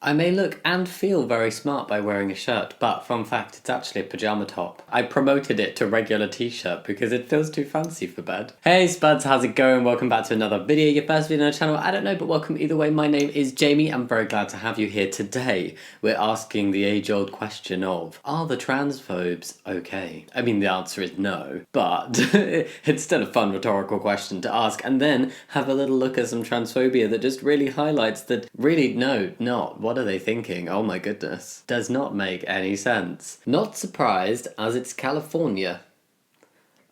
I may look and feel very smart by wearing a shirt, but fun fact, it's actually a pajama top. I promoted it to regular t-shirt because it feels too fancy for bed. Hey Spuds, how's it going? Welcome back to another video. Your first video on the channel, I don't know, but welcome either way. My name is Jamie. I'm very glad to have you here today. We're asking the age-old question of, are the transphobes okay? I mean, the answer is no, but it's still a fun rhetorical question to ask, and then have a little look at some transphobia that just really highlights that really, no, not. What are they thinking? Oh my goodness. Does not make any sense. Not surprised, as it's California.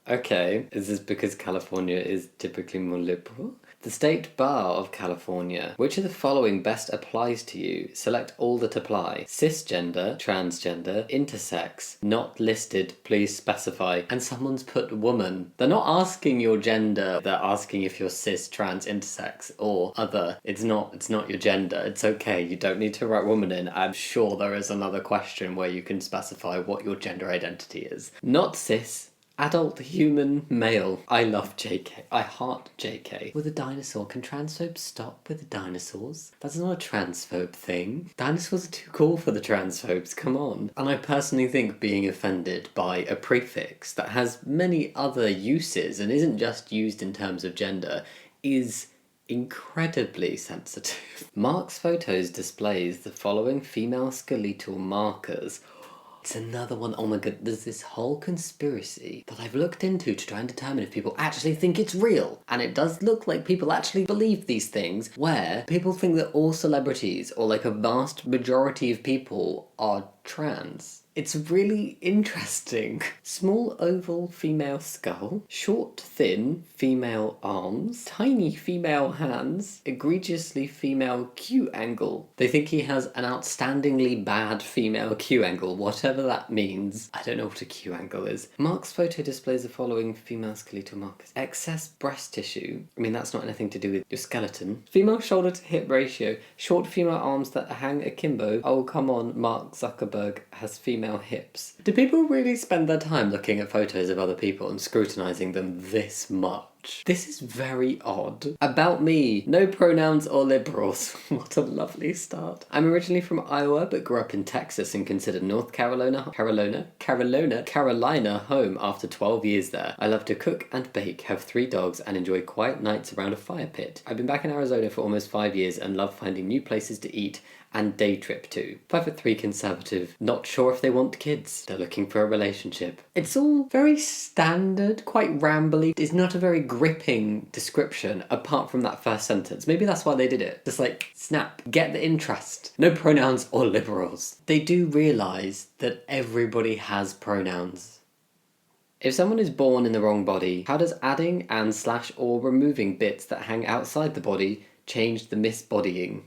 Okay, is this because California is typically more liberal? The State Bar of California. Which of the following best applies to you? Select all that apply. Cisgender, transgender, intersex, not listed, please specify. And someone's put woman. They're not asking your gender, they're asking if you're cis, trans, intersex, or other. It's not your gender. It's okay, you don't need to write woman in. I'm sure there is another question where you can specify what your gender identity is. Not cis. Adult human male. I love JK. I heart JK. With a dinosaur. Can transphobes stop with the dinosaurs? That's not a transphobe thing. Dinosaurs are too cool for the transphobes, come on. And I personally think being offended by a prefix that has many other uses and isn't just used in terms of gender is incredibly sensitive. Mark's photos displays the following female skeletal markers. It's another one. Oh my god, there's this whole conspiracy that I've looked into to try and determine if people actually think it's real. And it does look like people actually believe these things, where people think that all celebrities, or like a vast majority of people, are trans. It's really interesting. Small oval female skull, short thin female arms, tiny female hands, egregiously female Q angle. They think he has an outstandingly bad female Q angle, whatever that means. I don't know what a Q angle is. Mark's photo displays the following female skeletal markers. Excess breast tissue. I mean, that's not anything to do with your skeleton. Female shoulder to hip ratio, short female arms that hang akimbo. Oh, come on, Mark Zuckerberg has female hips. Do people really spend their time looking at photos of other people and scrutinizing them this much? This is very odd. About me, no pronouns or liberals. What a lovely start. I'm originally from Iowa, but grew up in Texas and considered North Carolina home after 12 years there. I love to cook and bake, have 3 dogs, and enjoy quiet nights around a fire pit. I've been back in Arizona for almost 5 years and love finding new places to eat and day trip to. 5'3" conservative, not sure if they want kids. They're looking for a relationship. It's all very standard, quite rambly. It's not a very gripping description apart from that first sentence. Maybe that's why they did it. Just like, snap, get the interest. No pronouns or liberals. They do realise that everybody has pronouns. If someone is born in the wrong body, how does adding and / or removing bits that hang outside the body change the misbodying?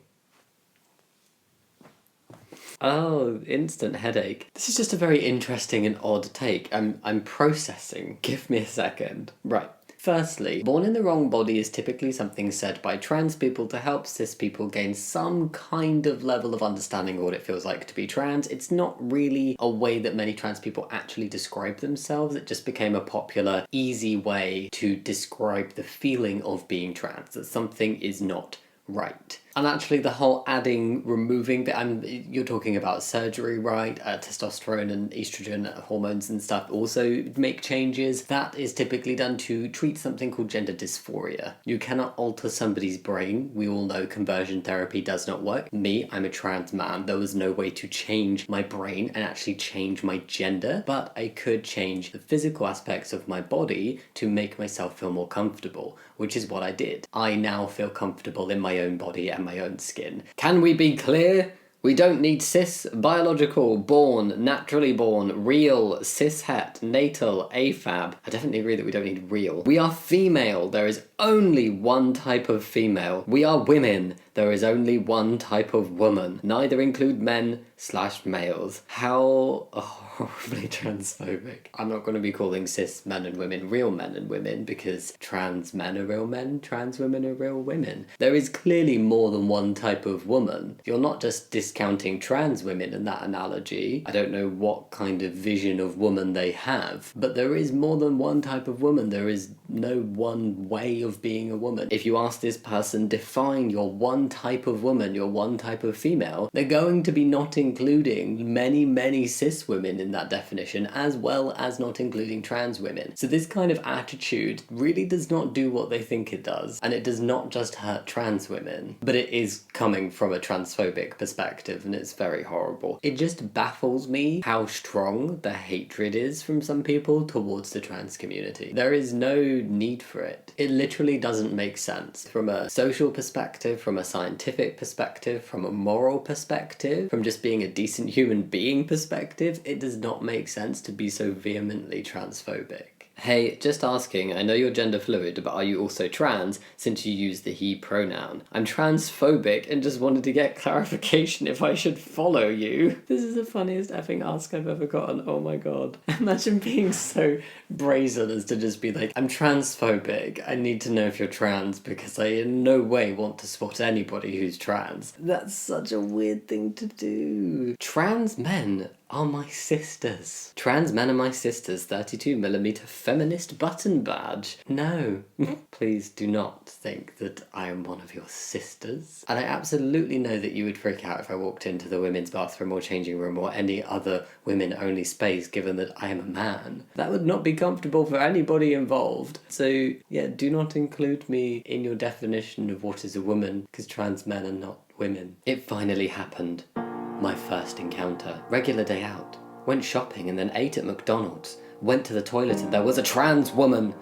Oh, instant headache. This is just a very interesting and odd take. I'm processing. Give me a second. Right. Firstly, born in the wrong body is typically something said by trans people to help cis people gain some kind of level of understanding of what it feels like to be trans. It's not really a way that many trans people actually describe themselves. It just became a popular, easy way to describe the feeling of being trans, that something is not right. And actually the whole adding, removing bit, you're talking about surgery, right? Testosterone and estrogen hormones and stuff also make changes. That is typically done to treat something called gender dysphoria. You cannot alter somebody's brain. We all know conversion therapy does not work. Me, I'm a trans man. There was no way to change my brain and actually change my gender, but I could change the physical aspects of my body to make myself feel more comfortable, which is what I did. I now feel comfortable in my own body and my own skin. Can we be clear? We don't need cis, biological, born, naturally born, real, cishet, natal, AFAB. I definitely agree that we don't need real. We are female. There is only one type of female. We are women. There is only one type of woman. Neither include men/males. How horribly transphobic. I'm not going to be calling cis men and women real men and women because trans men are real men, trans women are real women. There is clearly more than one type of woman. You're not just discounting trans women in that analogy. I don't know what kind of vision of woman they have, but there is more than one type of woman. There is no one way of being a woman. If you ask this person, define your one type of woman, your one type of female, they're going to be not including many, many cis women in that definition, as well as not including trans women. So this kind of attitude really does not do what they think it does, and it does not just hurt trans women, but it is coming from a transphobic perspective, and it's very horrible. It just baffles me how strong the hatred is from some people towards the trans community. There is no need for it. It literally doesn't make sense. From a social perspective, from a scientific perspective, from a moral perspective, from just being a decent human being perspective, it does not make sense to be so vehemently transphobic. Hey, just asking, I know you're gender fluid, but are you also trans since you use the he pronoun? I'm transphobic and just wanted to get clarification if I should follow you. This is the funniest effing ask I've ever gotten, oh my god. Imagine being so brazen as to just be like, I'm transphobic, I need to know if you're trans because I in no way want to spot anybody who's trans. That's such a weird thing to do. Trans men are my sisters. Trans men are my sisters, 32mm feminist button badge. No, please do not think that I am one of your sisters. And I absolutely know that you would freak out if I walked into the women's bathroom or changing room or any other women-only space, given that I am a man. That would not be comfortable for anybody involved. So yeah, do not include me in your definition of what is a woman, because trans men are not women. It finally happened. My first encounter. Regular day out. Went shopping and then ate at McDonald's. Went to the toilet and there was a trans woman.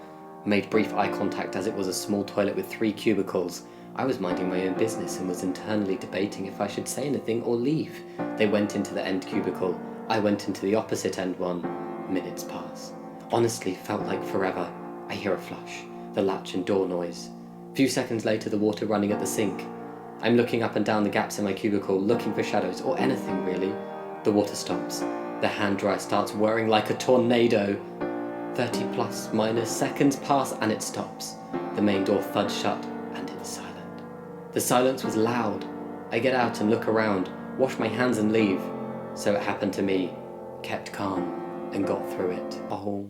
Made brief eye contact as it was a small toilet with 3 cubicles. I was minding my own business and was internally debating if I should say anything or leave. They went into the end cubicle. I went into the opposite end one. Minutes pass. Honestly, felt like forever. I hear a flush. The latch and door noise. Few seconds later, the water running at the sink. I'm looking up and down the gaps in my cubicle, looking for shadows, or anything really. The water stops. The hand dryer starts whirring like a tornado. 30 plus minus seconds pass and it stops. The main door thuds shut and it's silent. The silence was loud. I get out and look around, wash my hands and leave. So it happened to me. Kept calm and got through it. Oh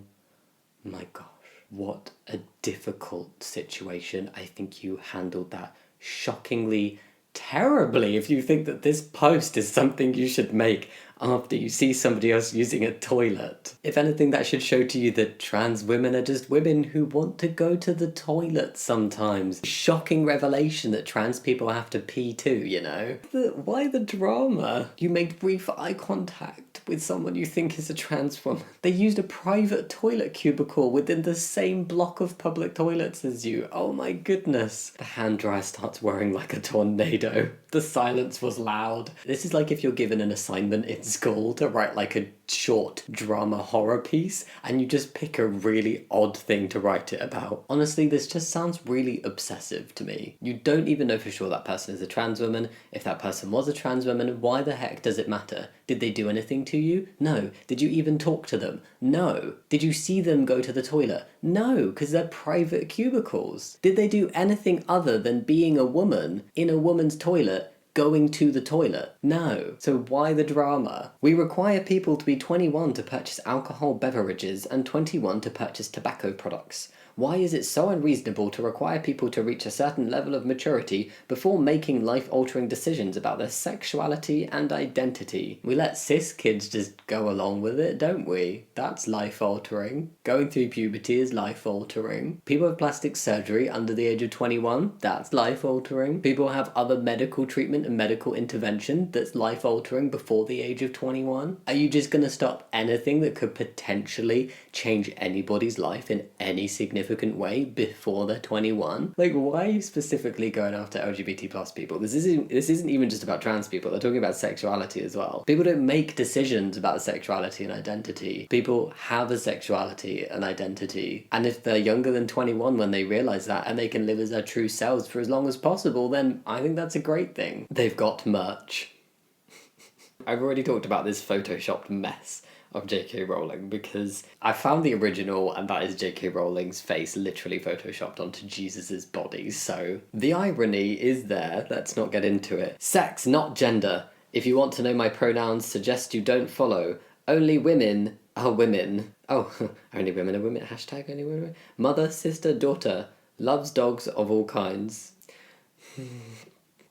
my gosh. What a difficult situation. I think you handled that shockingly terribly if you think that this post is something you should make after you see somebody else using a toilet. If anything, that should show to you that trans women are just women who want to go to the toilet sometimes. Shocking revelation that trans people have to pee too, you know? Why the drama? You made brief eye contact with someone you think is a trans woman. They used a private toilet cubicle within the same block of public toilets as you. Oh my goodness. The hand dryer starts whirring like a tornado. The silence was loud. This is like if you're given an assignment in school to write like a short drama horror piece and you just pick a really odd thing to write it about. Honestly, this just sounds really obsessive to me. You don't even know for sure that person is a trans woman. If that person was a trans woman, why the heck does it matter? Did they do anything to you? No. Did you even talk to them? No. Did you see them go to the toilet? No, because they're private cubicles. Did they do anything other than being a woman in a woman's toilet going to the toilet? No. So why the drama? We require people to be 21 to purchase alcohol beverages and 21 to purchase tobacco products. Why is it so unreasonable to require people to reach a certain level of maturity before making life-altering decisions about their sexuality and identity? We let cis kids just go along with it, don't we? That's life-altering. Going through puberty is life-altering. People have plastic surgery under the age of 21, that's life-altering. People have other medical treatment and medical intervention that's life-altering before the age of 21. Are you just going to stop anything that could potentially change anybody's life in any significant way before they're 21? Like, why are you specifically going after LGBT plus people? This isn't even just about trans people. They're talking about sexuality as well. People don't make decisions about sexuality and identity. People have a sexuality and identity. And if they're younger than 21 when they realize that and they can live as their true selves for as long as possible, then I think that's a great thing. They've got merch. I've already talked about this photoshopped mess of J.K. Rowling because I found the original and that is J.K. Rowling's face literally photoshopped onto Jesus's body, so the irony is there. Let's not get into it. Sex, not gender. If you want to know my pronouns, suggest you don't follow. Only women are women. Oh, only women are women. Hashtag only women. Mother, sister, daughter. Loves dogs of all kinds.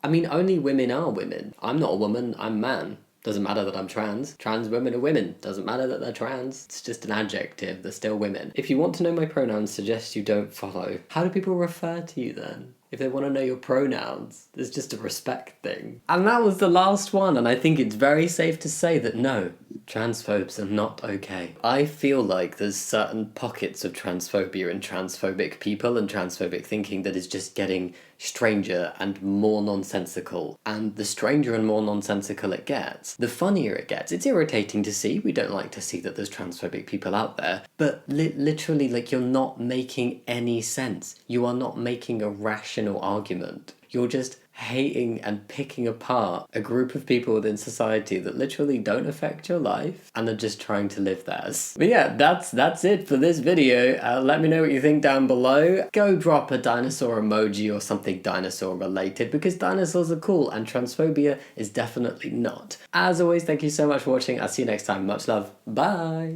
I mean, only women are women. I'm not a woman, I'm a man. Doesn't matter that I'm trans. Trans women are women. Doesn't matter that they're trans. It's just an adjective. They're still women. If you want to know my pronouns, suggest you don't follow. How do people refer to you then? If they want to know your pronouns, there's just a respect thing. And that was the last one, and I think it's very safe to say that no, transphobes are not okay. I feel like there's certain pockets of transphobia and transphobic people and transphobic thinking that is just getting stranger and more nonsensical. And the stranger and more nonsensical it gets, the funnier it gets. It's irritating to see. We don't like to see that there's transphobic people out there. But literally, like, you're not making any sense. You are not making a rational argument. You're just hating and picking apart a group of people within society that literally don't affect your life and are just trying to live theirs. But yeah, that's it for this video. Let me know what you think down below. Go drop a dinosaur emoji or something dinosaur related, because dinosaurs are cool and transphobia is definitely not. As always, thank you so much for watching. I'll see you next time. Much love. Bye.